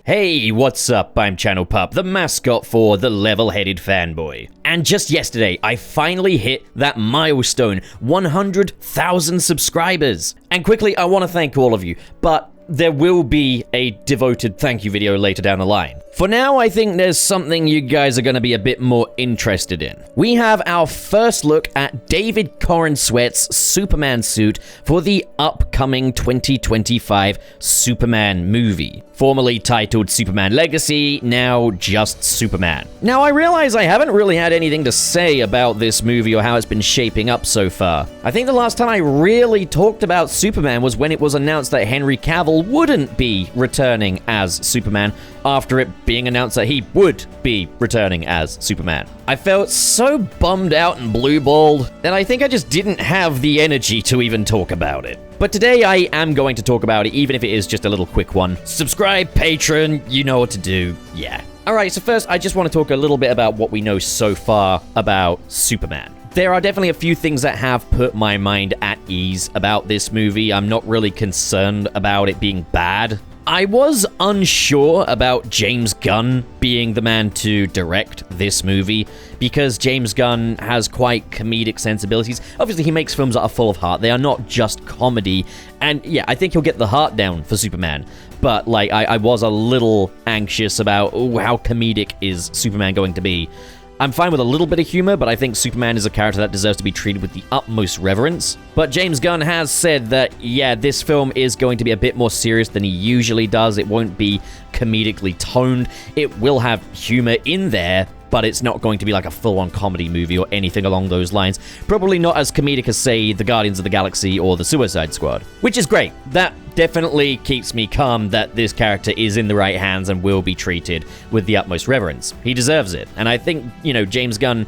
Hey, what's up? I'm Channel Pup, the mascot for the level-headed fanboy. And just yesterday, I finally hit that milestone, 100,000 subscribers. And quickly, I want to thank all of you, but there will be a devoted thank you video later down the line. For now, I think there's something you guys are going to be a bit more interested in. We have our first look at David Corenswet's Superman suit for the upcoming 2025 Superman movie. Formerly titled Superman Legacy, now just Superman. Now, I realize I haven't really had anything to say about this movie or how it's been shaping up so far. I think the last time I really talked about Superman was when it was announced that Henry Cavill wouldn't be returning as Superman after it being announced that he would be returning as Superman. I felt so bummed out and blue-balled that I think I just didn't have the energy to even talk about it. But today I am going to talk about it, even if it is just a little quick one. Subscribe, patron, you know what to do, yeah. Alright, so first I just want to talk a little bit about what we know so far about Superman. There are definitely a few things that have put my mind at ease about this movie. I'm not really concerned about it being bad. I was unsure about James Gunn being the man to direct this movie because James Gunn has quite comedic sensibilities. Obviously, he makes films that are full of heart. They are not just comedy. And yeah, I think he'll get the heart down for Superman. But like, I was a little anxious about how comedic is Superman going to be. I'm fine with a little bit of humor, but I think Superman is a character that deserves to be treated with the utmost reverence. But James Gunn has said that, yeah, this film is going to be a bit more serious than he usually does. It won't be comedically toned. It will have humor in there, but it's not going to be like a full-on comedy movie or anything along those lines. Probably not as comedic as, say, the Guardians of the Galaxy or the Suicide Squad. Which is great. That definitely keeps me calm that this character is in the right hands and will be treated with the utmost reverence. He deserves it. And I think, James Gunn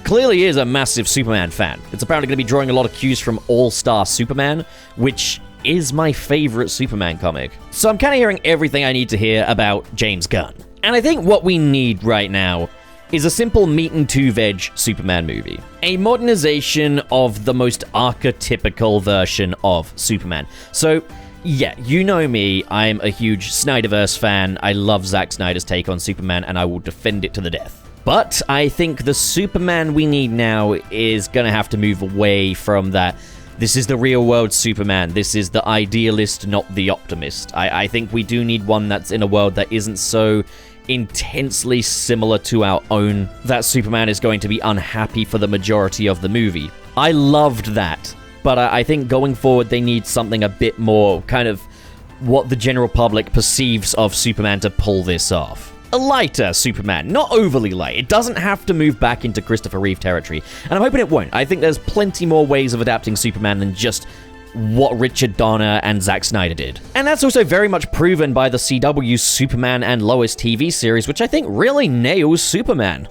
clearly is a massive Superman fan. It's apparently going to be drawing a lot of cues from All-Star Superman, which is my favorite Superman comic. So I'm kind of hearing everything I need to hear about James Gunn. And I think what we need right now is a simple meat and two-veg Superman movie. A modernization of the most archetypical version of Superman. So, yeah, you know me, I'm a huge Snyderverse fan. I love Zack Snyder's take on Superman, and I will defend it to the death. But I think the Superman we need now is gonna have to move away from that. This is the real-world Superman. This is the idealist, not the optimist. I think we do need one that's in a world that isn't so intensely similar to our own, that Superman is going to be unhappy for the majority of the movie. I loved that, but I think going forward they need something a bit more kind of what the general public perceives of Superman to pull this off. A lighter Superman, not overly light. It doesn't have to move back into Christopher Reeve territory, and I'm hoping it won't. I think there's plenty more ways of adapting Superman than just what Richard Donner and Zack Snyder did. And that's also very much proven by the CW's Superman and Lois TV series, which I think really nails Superman.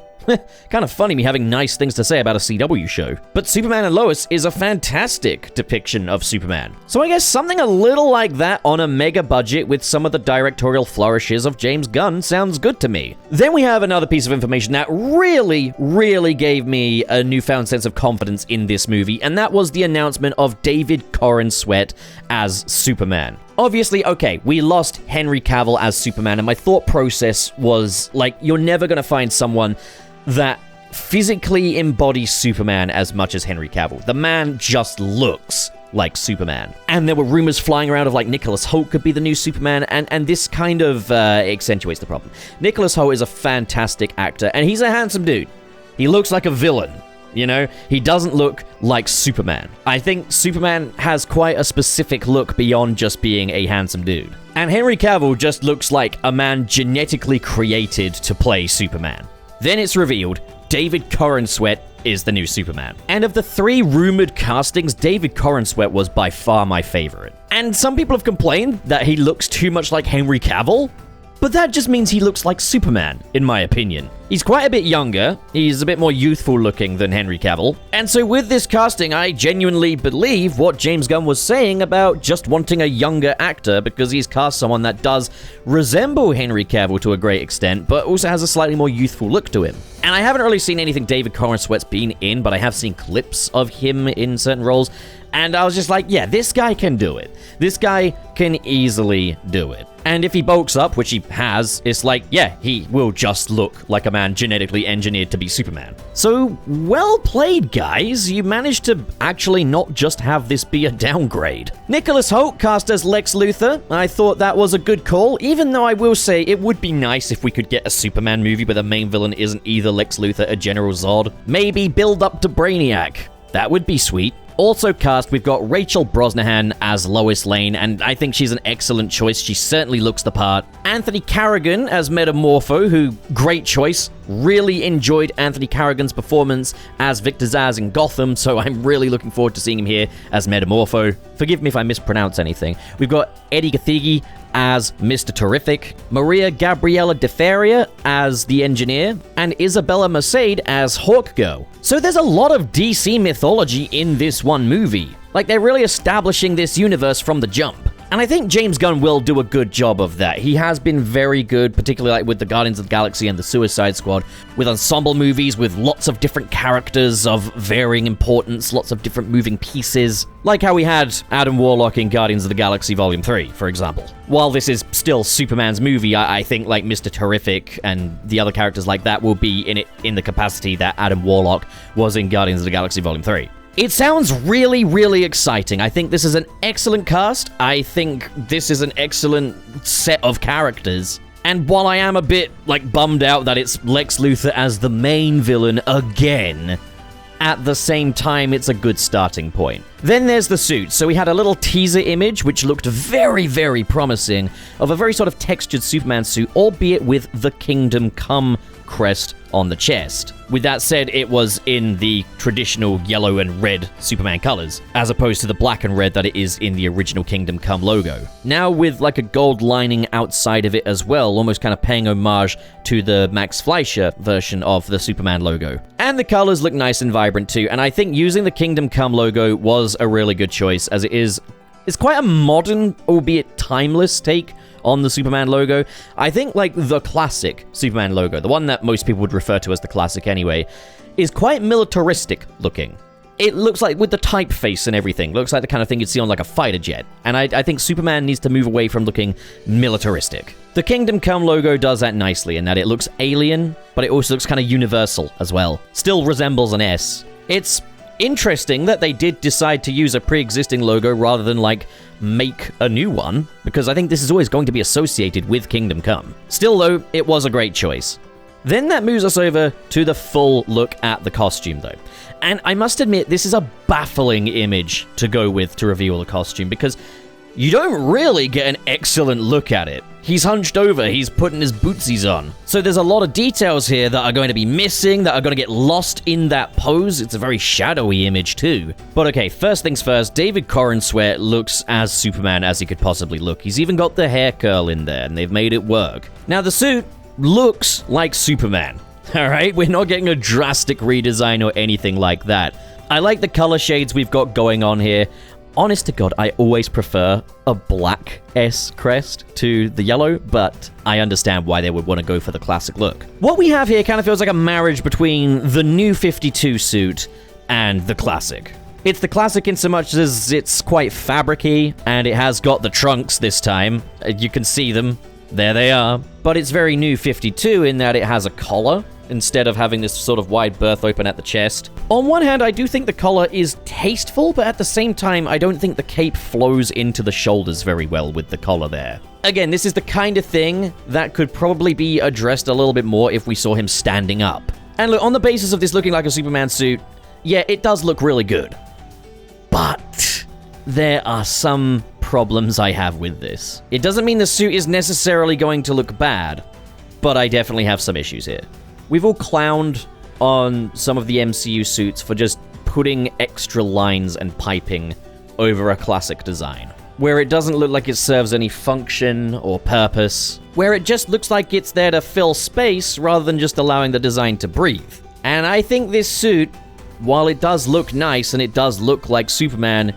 Kind of funny me having nice things to say about a CW show. But Superman and Lois is a fantastic depiction of Superman. So I guess something a little like that on a mega budget with some of the directorial flourishes of James Gunn sounds good to me. Then we have another piece of information that really gave me a newfound sense of confidence in this movie, and that was the announcement of David Corenswet as Superman. Obviously, okay, we lost Henry Cavill as Superman, and my thought process was, like, you're never gonna find someone that physically embodies Superman as much as Henry Cavill. The man just looks like Superman. And there were rumors flying around of, like, Nicholas Hoult could be the new Superman, and this kind of accentuates the problem. Nicholas Hoult is a fantastic actor, and he's a handsome dude. He looks like a villain. He doesn't look like Superman. I think Superman has quite a specific look beyond just being a handsome dude. And Henry Cavill just looks like a man genetically created to play Superman. Then it's revealed David Corenswet is the new Superman. And of the three rumored castings, David Corenswet was by far my favorite. And some people have complained that he looks too much like Henry Cavill, but that just means he looks like Superman, in my opinion. He's quite a bit younger, he's a bit more youthful looking than Henry Cavill, and so with this casting, I genuinely believe what James Gunn was saying about just wanting a younger actor, because he's cast someone that does resemble Henry Cavill to a great extent, but also has a slightly more youthful look to him. And I haven't really seen anything David Corenswet's been in, but I have seen clips of him in certain roles, And I was just like, yeah, this guy can do it. This guy can easily do it. And if he bulks up, which he has, it's like, yeah, he will just look like a man genetically engineered to be Superman. So, well played, guys. You managed to actually not just have this be a downgrade. Nicholas Hoult cast as Lex Luthor. I thought that was a good call, even though I will say it would be nice if we could get a Superman movie where the main villain isn't either Lex Luthor or General Zod. Maybe build up to Brainiac. That would be sweet. Also cast, we've got Rachel Brosnahan as Lois Lane, and I think she's an excellent choice. She certainly looks the part. Anthony Carrigan as Metamorpho, who, great choice. Really enjoyed Anthony Carrigan's performance as Victor Zsasz in Gotham, so I'm really looking forward to seeing him here as Metamorpho. Forgive me if I mispronounce anything. We've got Eddie Gathegi as Mr. Terrific, Maria Gabriela De Faria as the Engineer, and Isabella Merced as Hawkgirl. So there's a lot of DC mythology in this one movie. Like, they're really establishing this universe from the jump. And I think James Gunn will do a good job of that. He has been very good, particularly like with the Guardians of the Galaxy and the Suicide Squad, with ensemble movies with lots of different characters of varying importance, lots of different moving pieces. Like how we had Adam Warlock in Guardians of the Galaxy Volume 3, for example. While this is still Superman's movie, I think like Mr. Terrific and the other characters like that will be in it in the capacity that Adam Warlock was in Guardians of the Galaxy Volume 3. It sounds really, really exciting. I think this is an excellent cast. I think this is an excellent set of characters. And while I am a bit, like, bummed out that it's Lex Luthor as the main villain again, at the same time, it's a good starting point. Then there's the suit. So we had a little teaser image, which looked very, very promising, of a very sort of textured Superman suit, albeit with the Kingdom Come crest on the chest. With that said, it was in the traditional yellow and red Superman colors, as opposed to the black and red that it is in the original Kingdom Come logo. Now with like a gold lining outside of it as well, almost kind of paying homage to the Max Fleischer version of the Superman logo. And the colors look nice and vibrant too, and I think using the Kingdom Come logo was a really good choice, as it's quite a modern, albeit timeless take on the Superman logo. I think, like, the classic Superman logo, the one that most people would refer to as the classic anyway, is quite militaristic looking. It looks like, with the typeface and everything, looks like the kind of thing you'd see on, like, a fighter jet. And I think Superman needs to move away from looking militaristic. The Kingdom Come logo does that nicely in that it looks alien, but it also looks kind of universal as well. Still resembles an S. It's interesting that they did decide to use a pre-existing logo rather than, like, make a new one, because I think this is always going to be associated with Kingdom Come. Still, though, it was a great choice. Then that moves us over to the full look at the costume, though. And I must admit, this is a baffling image to go with to reveal the costume, because you don't really get an excellent look at it. He's hunched over, he's putting his bootsies on. So there's a lot of details here that are going to be missing, that are going to get lost in that pose. It's a very shadowy image too. But okay, first things first, David Corenswet looks as Superman as he could possibly look. He's even got the hair curl in there, and they've made it work. Now the suit looks like Superman. Alright, we're not getting a drastic redesign or anything like that. I like the color shades we've got going on here. Honest to God, I always prefer a black S crest to the yellow, but I understand why they would want to go for the classic look. What we have here kind of feels like a marriage between the new 52 suit and the classic. It's the classic in so much as it's quite fabric-y, and it has got the trunks this time. You can see them. There they are. But it's very new 52 in that it has a collar, instead of having this sort of wide berth open at the chest. On one hand, I do think the collar is tasteful, but at the same time, I don't think the cape flows into the shoulders very well with the collar there. Again, this is the kind of thing that could probably be addressed a little bit more if we saw him standing up. And look, on the basis of this looking like a Superman suit, yeah, it does look really good. But there are some problems I have with this. It doesn't mean the suit is necessarily going to look bad, but I definitely have some issues here. We've all clowned on some of the MCU suits for just putting extra lines and piping over a classic design, where it doesn't look like it serves any function or purpose, where it just looks like it's there to fill space rather than just allowing the design to breathe. And I think this suit, while it does look nice and it does look like Superman,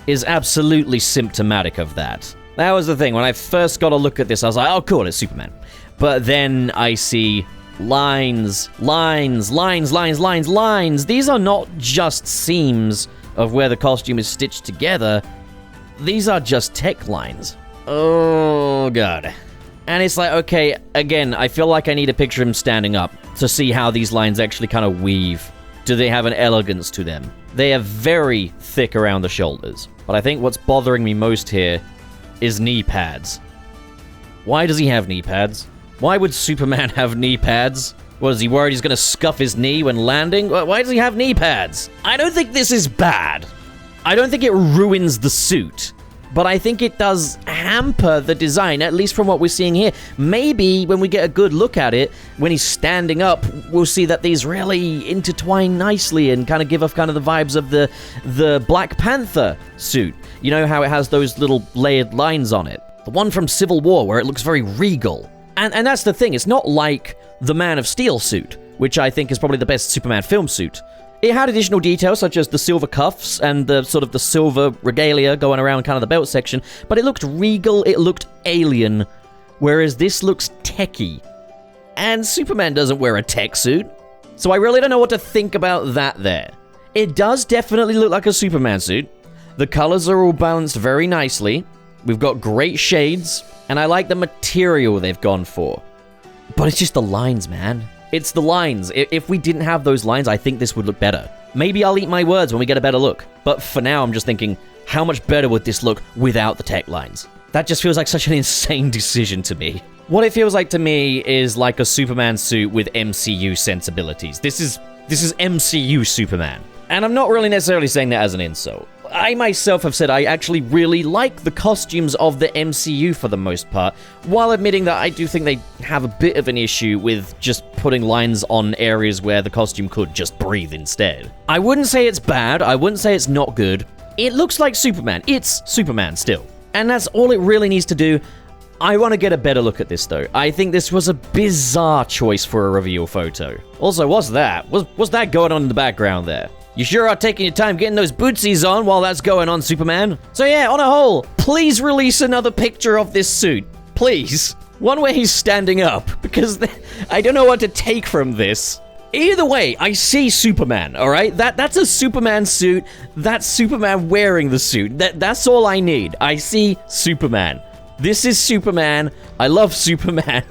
is absolutely symptomatic of that. That was the thing, when I first got a look at this, I was like, oh cool, it's Superman. But then I see lines. These are not just seams of where the costume is stitched together, these are just tech lines. Oh, God. And it's like, okay, again, I feel like I need a picture of him standing up to see how these lines actually kind of weave. Do they have an elegance to them? They are very thick around the shoulders. But I think what's bothering me most here is knee pads. Why does he have knee pads? Why would Superman have knee pads? What, is he worried he's going to scuff his knee when landing? Why does he have knee pads? I don't think this is bad. I don't think it ruins the suit. But I think it does hamper the design, at least from what we're seeing here. Maybe when we get a good look at it, when he's standing up, we'll see that these really intertwine nicely and kind of give off kind of the vibes of the Black Panther suit. You know how it has those little layered lines on it? The one from Civil War where it looks very regal. And that's the thing, it's not like the Man of Steel suit, which I think is probably the best Superman film suit. It had additional details such as the silver cuffs and the sort of the silver regalia going around kind of the belt section, but it looked regal, it looked alien, whereas this looks techie. And Superman doesn't wear a tech suit, so I really don't know what to think about that there. It does definitely look like a Superman suit. The colors are all balanced very nicely. We've got great shades, and I like the material they've gone for. But it's just the lines, man. It's the lines. If we didn't have those lines, I think this would look better. Maybe I'll eat my words when we get a better look. But for now, I'm just thinking, how much better would this look without the tech lines? That just feels like such an insane decision to me. What it feels like to me is like a Superman suit with MCU sensibilities. This is MCU Superman. And I'm not really necessarily saying that as an insult. I myself have said I actually really like the costumes of the MCU for the most part, while admitting that I do think they have a bit of an issue with just putting lines on areas where the costume could just breathe instead. I wouldn't say it's bad, I wouldn't say it's not good. It looks like Superman. It's Superman still. And that's all it really needs to do. I want to get a better look at this though. I think this was a bizarre choice for a reveal photo. Also, what's that? What's that going on in the background there? You sure are taking your time getting those bootsies on while that's going on, Superman. So yeah, on a whole, please release another picture of this suit. Please. One where he's standing up, because I don't know what to take from this. Either way, I see Superman, alright? That's a Superman suit. That's Superman wearing the suit. That's all I need. I see Superman. This is Superman. I love Superman.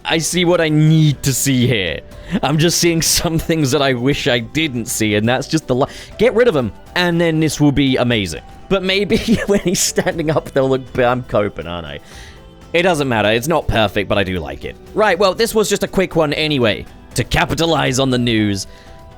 I see what I need to see here. I'm just seeing some things that I wish I didn't see, and that's just the get rid of him, and then this will be amazing. But maybe when he's standing up, they'll look... I'm coping, aren't I? It doesn't matter. It's not perfect, but I do like it. Right, well, this was just a quick one anyway, to capitalize on the news.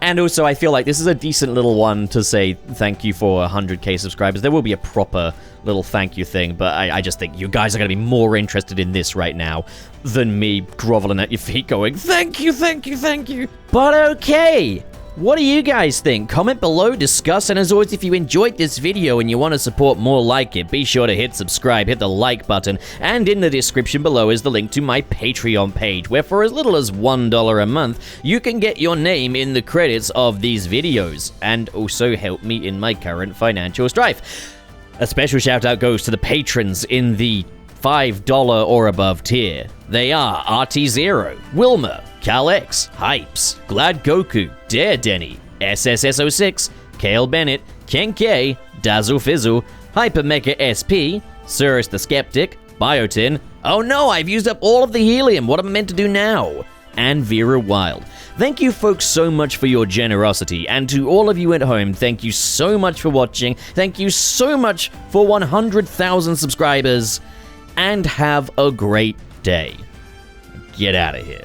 And also, I feel like this is a decent little one to say thank you for 100k subscribers. There will be a proper little thank you thing, but I just think you guys are going to be more interested in this right now than me groveling at your feet going, thank you, thank you, thank you. But okay, what do you guys think? Comment below, discuss, and as always, if you enjoyed this video and you want to support more like it, be sure to hit subscribe, hit the like button, and in the description below is the link to my Patreon page, where for as little as $1 a month, you can get your name in the credits of these videos, and also help me in my current financial strife. A special shout out goes to the patrons in the $5 or above tier. They are RT0, Wilma, CalX, Hypes, Glad Goku, Dare Denny, SSS06, Kale Bennett, Ken K, Dazzle Fizzle, Hypermecha SP, Cirrus the Skeptic, Biotin, oh no, I've used up all of the helium, what am I meant to do now? And Vera Wild. Thank you folks so much for your generosity, and to all of you at home, thank you so much for watching, thank you so much for 100,000 subscribers, and have a great day. Get out of here.